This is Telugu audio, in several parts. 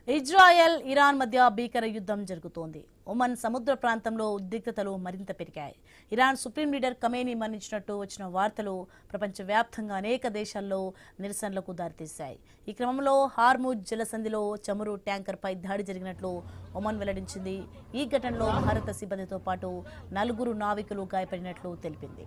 ఇజ్రాయెల్ ఇరాన్ మధ్య భీకర యుద్ధం జరుగుతోంది. ఒమన్ సముద్ర ప్రాంతంలో ఉద్రిక్తతలు మరింత పెరిగాయి. ఇరాన్ సుప్రీం లీడర్ ఖమేనీ మరణించినట్టు వచ్చిన వార్తలు ప్రపంచవ్యాప్తంగా అనేక దేశాల్లో నిరసనలకు దారితీశాయి. ఈ క్రమంలో హార్ముజ్ జలసంధిలో చమురు ట్యాంకర్పై దాడి జరిగినట్లు ఒమన్ వెల్లడించింది. ఈ ఘటనలో భారత సిబ్బందితో పాటు 4 నావికులు గాయపడినట్లు తెలిపింది.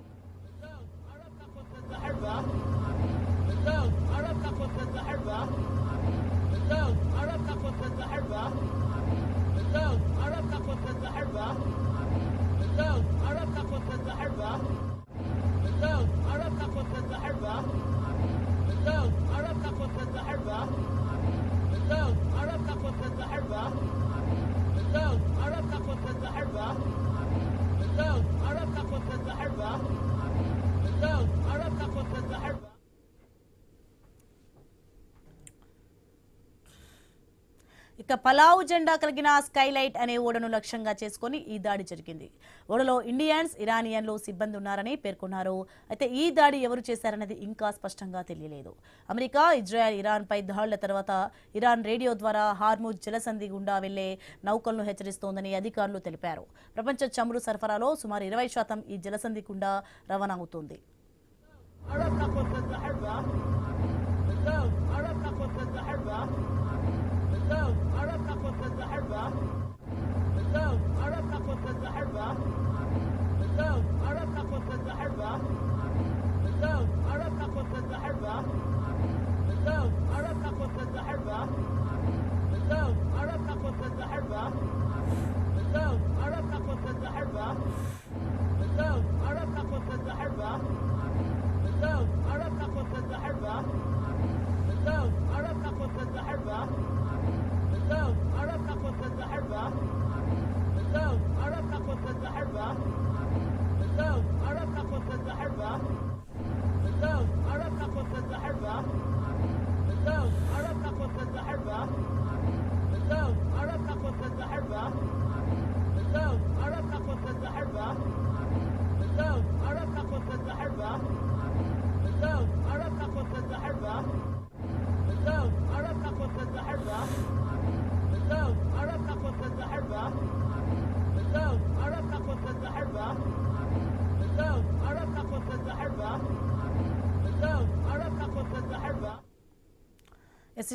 ఇక పలావ్ జెండా కలిగిన స్కైలైట్ అనే ఓడను లక్ష్యంగా చేసుకుని ఈ దాడి జరిగింది. ఓడలో ఇండియన్స్, ఇరానియన్లు సిబ్బంది ఉన్నారని పేర్కొన్నారు. అయితే ఈ దాడి ఎవరు చేశారన్నది ఇంకా స్పష్టంగా తెలియలేదు. అమెరికా, ఇజ్రాయెల్ ఇరాన్పై దాడుల తర్వాత ఇరాన్ రేడియో ద్వారా హార్ముజ్ జలసంధి గుండా వెళ్లే నౌకలను హెచ్చరిస్తోందని అధికారులు తెలిపారు. ప్రపంచ చమురు సరఫరాలో సుమారు 20% ఈ జలసంధి గుండా రవాణా అవుతోంది.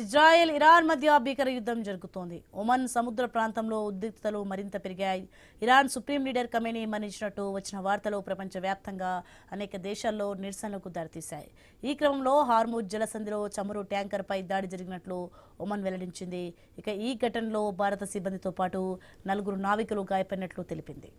ఇజ్రాయెల్ ఇరాన్ మధ్య భీకర యుద్ధం జరుగుతోంది. ఒమన్ సముద్ర ప్రాంతంలో ఉద్రిక్తతలు మరింత పెరిగాయి. ఇరాన్ సుప్రీం లీడర్ ఖమేనీ మరణించినట్టు వచ్చిన వార్తలు ప్రపంచవ్యాప్తంగా అనేక దేశాల్లో నిరసనలకు దారితీశాయి. ఈ క్రమంలో హార్ముజ్ జలసంధిలో చమురు ట్యాంకర్పై దాడి జరిగినట్లు ఒమన్ వెల్లడించింది. ఇక ఈ ఘటనలో భారత సిబ్బందితో పాటు 4 నావికులు గాయపడినట్లు తెలిపింది.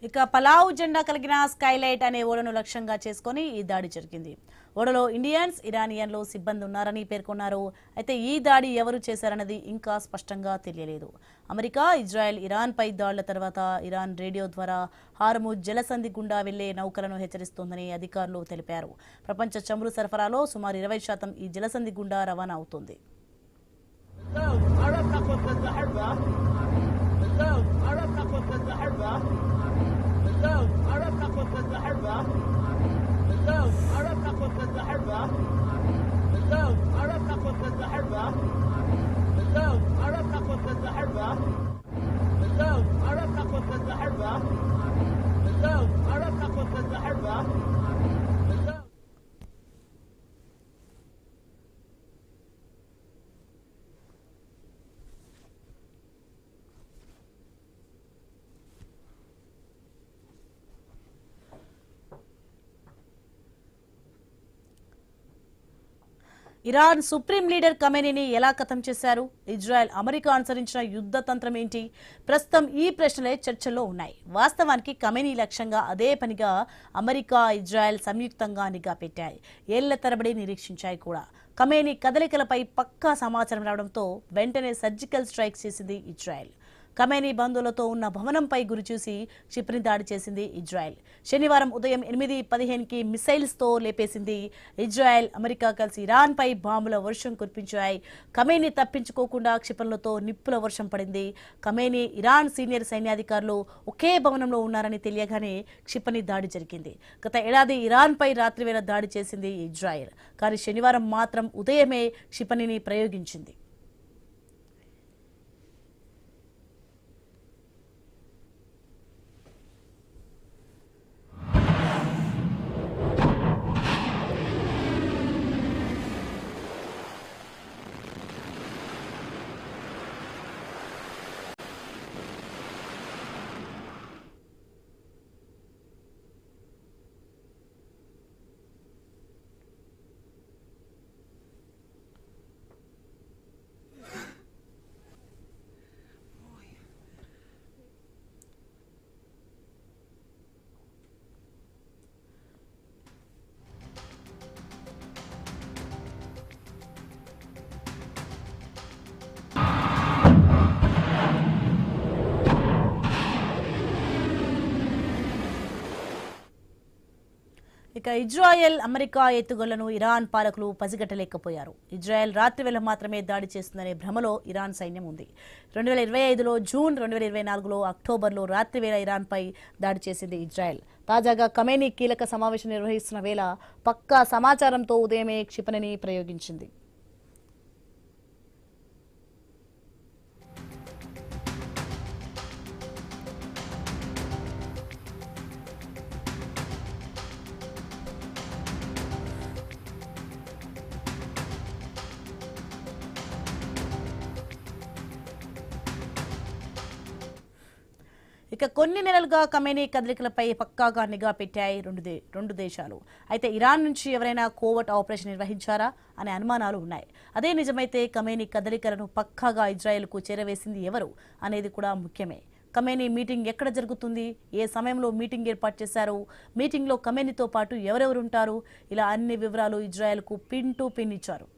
ఇక పలావ్ జెండా కలిగిన స్కైలైట్ అనే ఓడను లక్ష్యంగా చేసుకుని ఈ దాడి జరిగింది. ఓడలో ఇండియన్స్, ఇరానియన్లు సిబ్బంది ఉన్నారని పేర్కొన్నారు. అయితే ఈ దాడి ఎవరు చేశారన్నది ఇంకా స్పష్టంగా తెలియలేదు. అమెరికా, ఇజ్రాయెల్ ఇరాన్పై దాడుల తర్వాత ఇరాన్ రేడియో ద్వారా హార్ముజ్ జలసంధి గుండా వెళ్లే నౌకలను హెచ్చరిస్తోందని అధికారులు తెలిపారు. ప్రపంచ చమురు సరఫరాలో సుమారు 20% ఈ జలసంధి గుండా రవాణా అవుతోంది. ఇరాన్ సుప్రీం లీడర్ ఖమేనీని ఎలా ఖతం చేశారు? ఇజ్రాయెల్ అమెరికా అనుసరించిన యుద్ధ తంత్రం ఏంటి? ప్రస్తుతం ఈ ప్రశ్నలే చర్చల్లో ఉన్నాయి. వాస్తవానికి ఖమేనీ లక్ష్యంగా అదే పనిగా అమెరికా, ఇజ్రాయెల్ సంయుక్తంగా నిఘా పెట్టాయి. ఏళ్ల తరబడి నిరీక్షించాయి కూడా. ఖమేనీ కదలికలపై పక్కా సమాచారం రావడంతో వెంటనే సర్జికల్ స్ట్రైక్ చేసింది ఇజ్రాయెల్. ఖమేనీ బంధువులతో ఉన్న భవనంపై గురిచూసి క్షిపణి దాడి చేసింది ఇజ్రాయెల్. శనివారం ఉదయం 8:15కి మిసైల్స్తో లేపేసింది ఇజ్రాయెల్. అమెరికా కలిసి ఇరాన్పై బాంబుల వర్షం కురిపించాయి. ఖమేనీ తప్పించుకోకుండా క్షిపణులతో నిప్పుల వర్షం పడింది. ఖమేనీ, ఇరాన్ సీనియర్ సైన్యాధికారులు ఒకే భవనంలో ఉన్నారని తెలియగానే క్షిపణి దాడి జరిగింది. గత ఏడాది ఇరాన్పై రాత్రివేళ దాడి చేసింది ఇజ్రాయెల్. కానీ శనివారం మాత్రం ఉదయమే క్షిపణిని ప్రయోగించింది. ఇక ఇజ్రాయెల్, అమెరికా ఎత్తుగళ్లను ఇరాన్ పాలకులు పసిగట్టలేకపోయారు. ఇజ్రాయెల్ రాత్రివేళ మాత్రమే దాడి చేస్తుందనే భ్రమలో ఇరాన్ సైన్యం ఉంది. 2025లో జూన్, 2024లో అక్టోబర్లో రాత్రివేళ ఇరాన్పై దాడి చేసింది ఇజ్రాయెల్. తాజాగా ఖమేనీ కీలక సమావేశం నిర్వహిస్తున్న వేళ పక్కా సమాచారంతో ఉదయమే క్షిపణిని ప్రయోగించింది. ఇక కొన్ని నెలలుగా ఖమేనీ కదలికలపై పక్కాగా నిఘా పెట్టాయి రెండు దేశాలు. అయితే ఇరాన్ నుంచి ఎవరైనా కోవర్ట్ ఆపరేషన్ నిర్వహించారా అనే అనుమానాలు ఉన్నాయి. అదే నిజమైతే ఖమేనీ కదలికలను పక్కాగా ఇజ్రాయెల్కు చేరవేసింది ఎవరు అనేది కూడా ముఖ్యమే. ఖమేనీ మీటింగ్ ఎక్కడ జరుగుతుంది? ఏ సమయంలో మీటింగ్ ఏర్పాటు చేశారు? మీటింగ్లో ఖమేనీతో పాటు ఎవరెవరు ఉంటారు? ఇలా అన్ని వివరాలు ఇజ్రాయెల్కు పిన్ టు పిన్ ఇచ్చారు.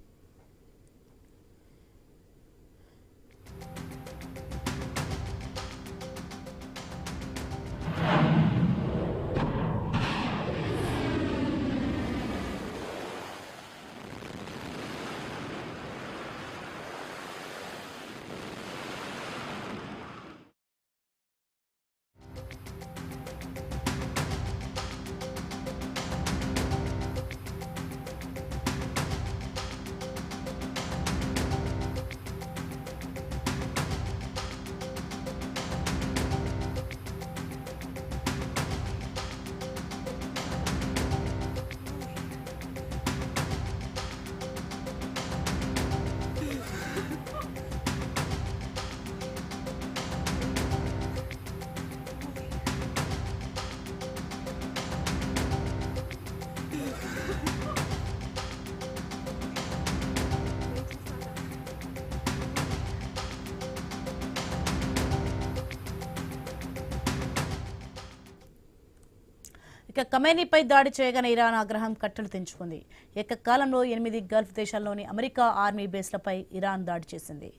ఇక ఖమేనీపై దాడి చేయగానే ఇరాన్ ఆగ్రహం కట్టలు తెంచుకుంది. ఏకకాలంలో 8 గల్ఫ్ దేశాల్లోని అమెరికా ఆర్మీ బేస్లపై ఇరాన్ దాడి చేసింది.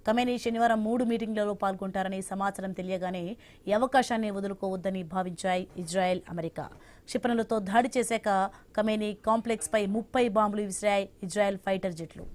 ఖమేనీ శనివారం 3 మీటింగ్లలో పాల్గొంటారని సమాచారం తెలియగానే ఈ అవకాశాన్ని వదులుకోవద్దని భావించాయి ఇజ్రాయెల్, అమెరికా. క్షిపణులతో దాడి చేశాక ఖమేనీ కాంప్లెక్స్పై 30 బాంబులు విసిరాయి ఇజ్రాయెల్ ఫైటర్ జెట్లు.